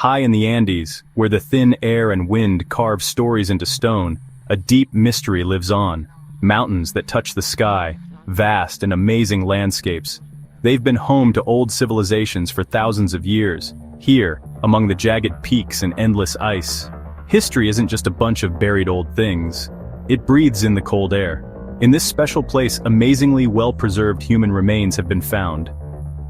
High in the Andes, where the thin air and wind carve stories into stone, a deep mystery lives on. Mountains that touch the sky, vast and amazing landscapes. They've been home to old civilizations for thousands of years, here, among the jagged peaks and endless ice. History isn't just a bunch of buried old things. It breathes in the cold air. In this special place, amazingly well-preserved human remains have been found.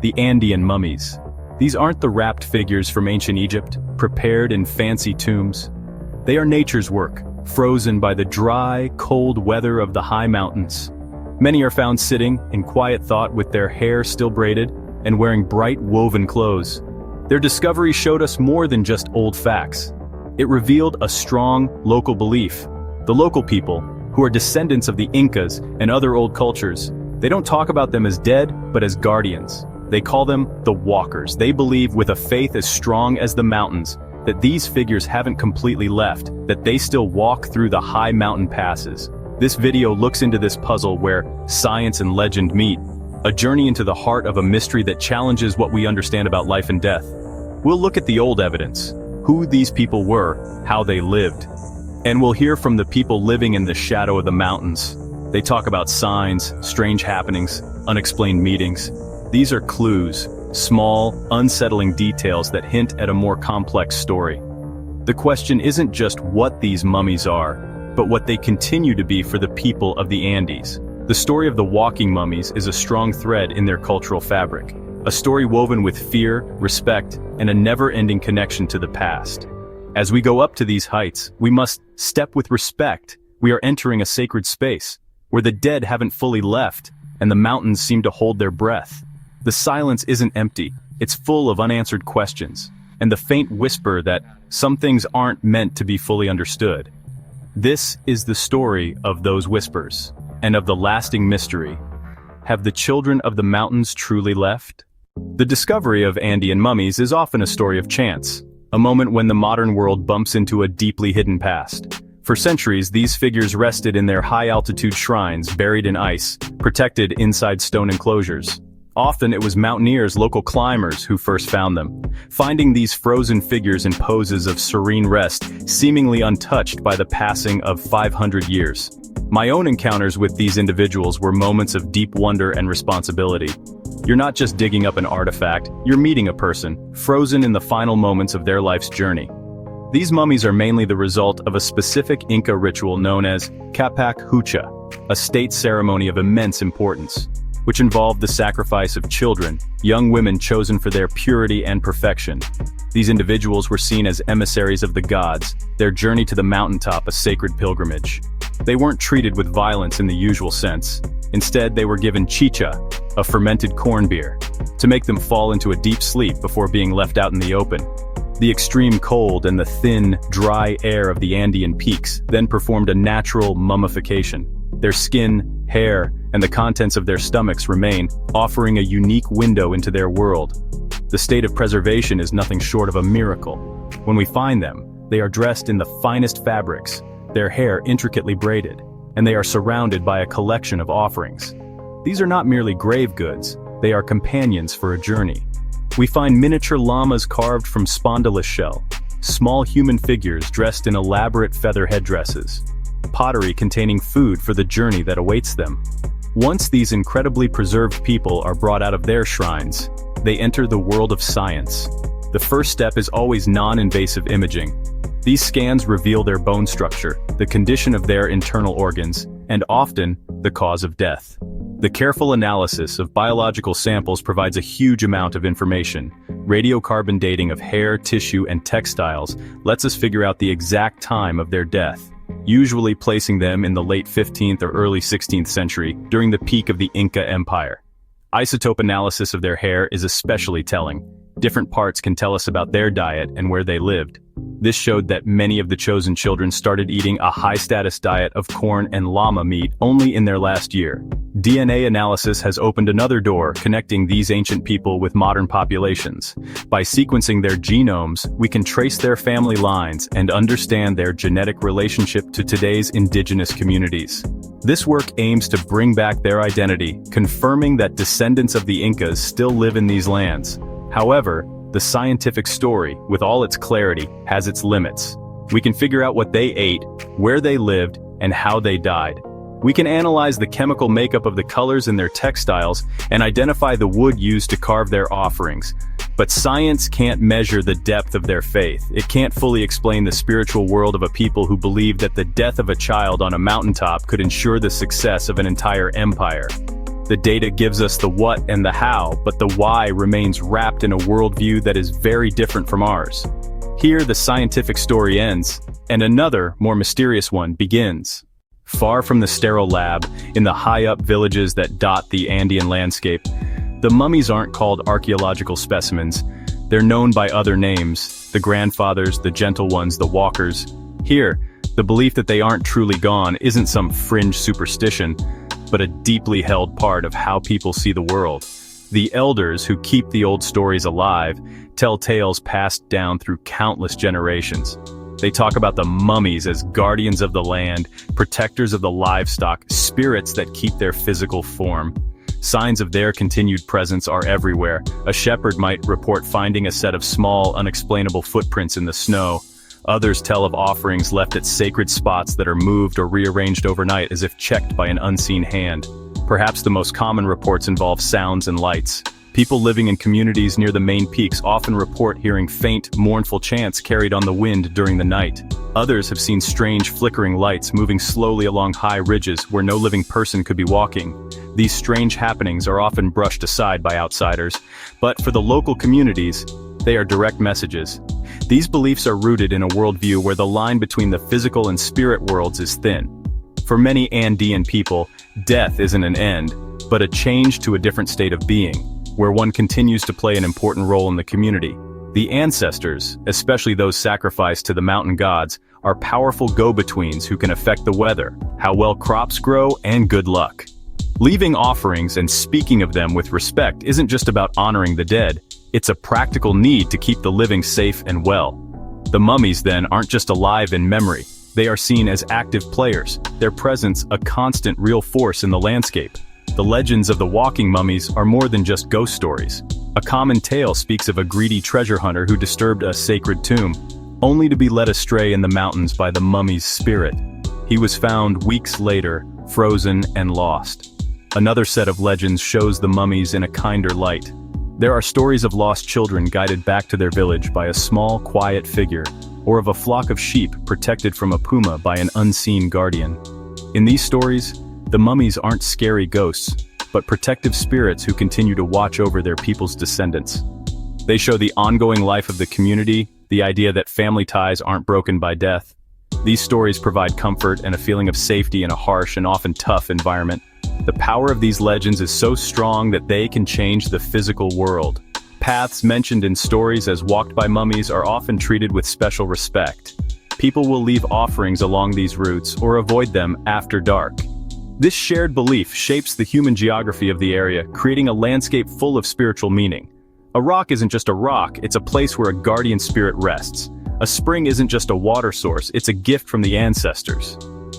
The Andean mummies. These aren't the wrapped figures from ancient Egypt, prepared in fancy tombs. They are nature's work, frozen by the dry, cold weather of the high mountains. Many are found sitting, in quiet thought with their hair still braided, and wearing bright woven clothes. Their discovery showed us more than just old facts. It revealed a strong, local belief. The local people, who are descendants of the Incas and other old cultures, they don't talk about them as dead, but as guardians. They call them the walkers. They believe, with a faith as strong as the mountains, that these figures haven't completely left, that they still walk through the high mountain passes. This video looks into this puzzle where science and legend meet, a journey into the heart of a mystery that challenges what we understand about life and death. We'll look at the old evidence, who these people were, how they lived. And we'll hear from the people living in the shadow of the mountains. They talk about signs, strange happenings, unexplained meetings. These are clues, small, unsettling details that hint at a more complex story. The question isn't just what these mummies are, but what they continue to be for the people of the Andes. The story of the walking mummies is a strong thread in their cultural fabric, a story woven with fear, respect, and a never-ending connection to the past. As we go up to these heights, we must step with respect. We are entering a sacred space, where the dead haven't fully left, and the mountains seem to hold their breath. The silence isn't empty, it's full of unanswered questions, and the faint whisper that some things aren't meant to be fully understood. This is the story of those whispers, and of the lasting mystery. Have the children of the mountains truly left? The discovery of Andean mummies is often a story of chance, a moment when the modern world bumps into a deeply hidden past. For centuries, these figures rested in their high-altitude shrines buried in ice, protected inside stone enclosures. Often it was mountaineers, local climbers, who first found them, finding these frozen figures in poses of serene rest, seemingly untouched by the passing of 500 years. My own encounters with these individuals were moments of deep wonder and responsibility. You're not just digging up an artifact, you're meeting a person, frozen in the final moments of their life's journey. These mummies are mainly the result of a specific Inca ritual known as Capac Hucha, a state ceremony of immense importance, which involved the sacrifice of children, young women chosen for their purity and perfection. These individuals were seen as emissaries of the gods, their journey to the mountaintop a sacred pilgrimage. They weren't treated with violence in the usual sense. Instead, they were given chicha, a fermented corn beer, to make them fall into a deep sleep before being left out in the open. The extreme cold and the thin, dry air of the Andean peaks then performed a natural mummification. Their skin, hair, and the contents of their stomachs remain, offering a unique window into their world. The state of preservation is nothing short of a miracle. When we find them, they are dressed in the finest fabrics, their hair intricately braided, and they are surrounded by a collection of offerings. These are not merely grave goods, they are companions for a journey. We find miniature llamas carved from spondylus shell, small human figures dressed in elaborate feather headdresses, pottery containing food for the journey that awaits them. Once these incredibly preserved people are brought out of their shrines, they enter the world of science. The first step is always non-invasive imaging. These scans reveal their bone structure, the condition of their internal organs, and often, the cause of death. The careful analysis of biological samples provides a huge amount of information. Radiocarbon dating of hair, tissue, and textiles lets us figure out the exact time of their death, usually placing them in the late 15th or early 16th century, during the peak of the Inca Empire. Isotope analysis of their hair is especially telling. Different parts can tell us about their diet and where they lived. This showed that many of the chosen children started eating a high-status diet of corn and llama meat only in their last year. DNA analysis has opened another door, connecting these ancient people with modern populations. By sequencing their genomes, we can trace their family lines and understand their genetic relationship to today's indigenous communities. This work aims to bring back their identity, confirming that descendants of the Incas still live in these lands. However, the scientific story, with all its clarity, has its limits. We can figure out what they ate, where they lived, and how they died. We can analyze the chemical makeup of the colors in their textiles and identify the wood used to carve their offerings. But science can't measure the depth of their faith. It can't fully explain the spiritual world of a people who believe that the death of a child on a mountaintop could ensure the success of an entire empire. The data gives us the what and the how, but the why remains wrapped in a worldview that is very different from ours. Here, the scientific story ends, and another, more mysterious one, begins. Far from the sterile lab, in the high-up villages that dot the Andean landscape, the mummies aren't called archaeological specimens. They're known by other names: the grandfathers, the gentle ones, the walkers. Here, the belief that they aren't truly gone isn't some fringe superstition, but a deeply held part of how people see the world. The elders, who keep the old stories alive, tell tales passed down through countless generations. They talk about the mummies as guardians of the land, protectors of the livestock, spirits that keep their physical form. Signs of their continued presence are everywhere. A shepherd might report finding a set of small, unexplainable footprints in the snow. Others tell of offerings left at sacred spots that are moved or rearranged overnight as if checked by an unseen hand. Perhaps the most common reports involve sounds and lights. People living in communities near the main peaks often report hearing faint, mournful chants carried on the wind during the night. Others have seen strange flickering lights moving slowly along high ridges where no living person could be walking. These strange happenings are often brushed aside by outsiders, but for the local communities, they are direct messages. These beliefs are rooted in a worldview where the line between the physical and spirit worlds is thin. For many Andean people, death isn't an end, but a change to a different state of being, where one continues to play an important role in the community. The ancestors, especially those sacrificed to the mountain gods, are powerful go-betweens who can affect the weather, how well crops grow, and good luck. Leaving offerings and speaking of them with respect isn't just about honoring the dead, it's a practical need to keep the living safe and well. The mummies, then, aren't just alive in memory. They are seen as active players, their presence a constant real force in the landscape. The legends of the walking mummies are more than just ghost stories. A common tale speaks of a greedy treasure hunter who disturbed a sacred tomb, only to be led astray in the mountains by the mummy's spirit. He was found weeks later, frozen and lost. Another set of legends shows the mummies in a kinder light. There are stories of lost children guided back to their village by a small, quiet figure, or of a flock of sheep protected from a puma by an unseen guardian. In these stories, the mummies aren't scary ghosts, but protective spirits who continue to watch over their people's descendants. They show the ongoing life of the community, the idea that family ties aren't broken by death. These stories provide comfort and a feeling of safety in a harsh and often tough environment. The power of these legends is so strong that they can change the physical world. Paths mentioned in stories as walked by mummies are often treated with special respect. People will leave offerings along these routes or avoid them after dark. This shared belief shapes the human geography of the area, creating a landscape full of spiritual meaning. A rock isn't just a rock, it's a place where a guardian spirit rests. A spring isn't just a water source, it's a gift from the ancestors.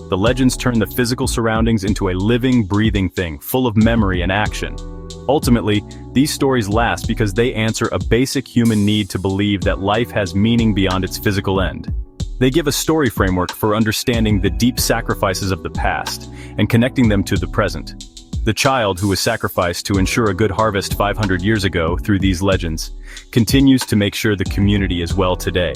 The legends turn the physical surroundings into a living, breathing thing, full of memory and action. Ultimately, these stories last because they answer a basic human need to believe that life has meaning beyond its physical end. They give a story framework for understanding the deep sacrifices of the past and connecting them to the present. The child who was sacrificed to ensure a good harvest 500 years ago through these legends continues to make sure the community is well today.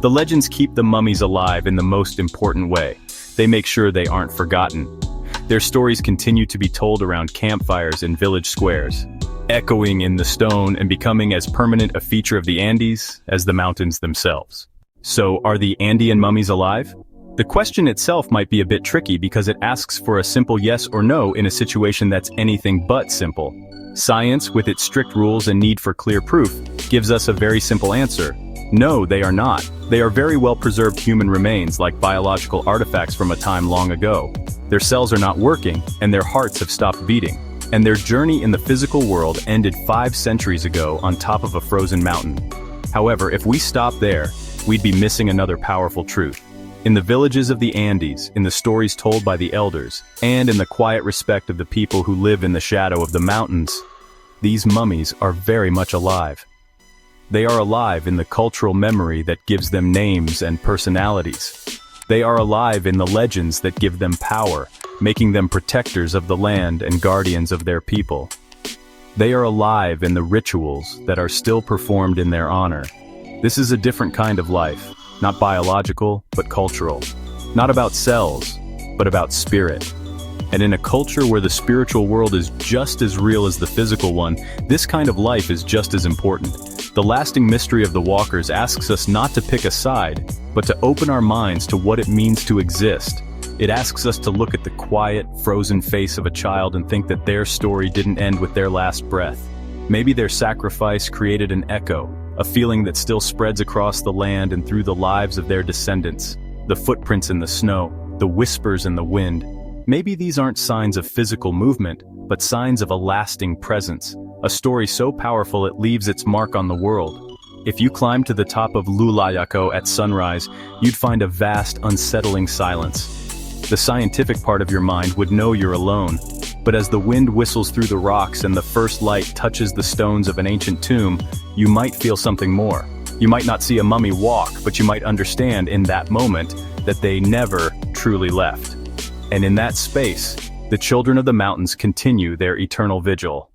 The legends keep the mummies alive in the most important way. They make sure they aren't forgotten. Their stories continue to be told around campfires and village squares, echoing in the stone and becoming as permanent a feature of the Andes as the mountains themselves. So, are the Andean mummies alive? The question itself might be a bit tricky because it asks for a simple yes or no in a situation that's anything but simple. Science, with its strict rules and need for clear proof, gives us a very simple answer. No, they are not. They are very well-preserved human remains like biological artifacts from a time long ago. Their cells are not working, and their hearts have stopped beating. And their journey in the physical world ended 5 centuries ago on top of a frozen mountain. However, if we stop there, we'd be missing another powerful truth. In the villages of the Andes, in the stories told by the elders, and in the quiet respect of the people who live in the shadow of the mountains, these mummies are very much alive. They are alive in the cultural memory that gives them names and personalities. They are alive in the legends that give them power, making them protectors of the land and guardians of their people. They are alive in the rituals that are still performed in their honor. This is a different kind of life, not biological, but cultural. Not about cells, but about spirit. And in a culture where the spiritual world is just as real as the physical one, this kind of life is just as important. The lasting mystery of the walkers asks us not to pick a side, but to open our minds to what it means to exist. It asks us to look at the quiet, frozen face of a child and think that their story didn't end with their last breath. Maybe their sacrifice created an echo, a feeling that still spreads across the land and through the lives of their descendants. The footprints in the snow, the whispers in the wind. Maybe these aren't signs of physical movement, but signs of a lasting presence, a story so powerful it leaves its mark on the world. If you climbed to the top of Lulayako at sunrise, you'd find a vast, unsettling silence. The scientific part of your mind would know you're alone, but as the wind whistles through the rocks and the first light touches the stones of an ancient tomb, you might feel something more. You might not see a mummy walk, but you might understand in that moment that they never truly left. And in that space, the children of the mountains continue their eternal vigil.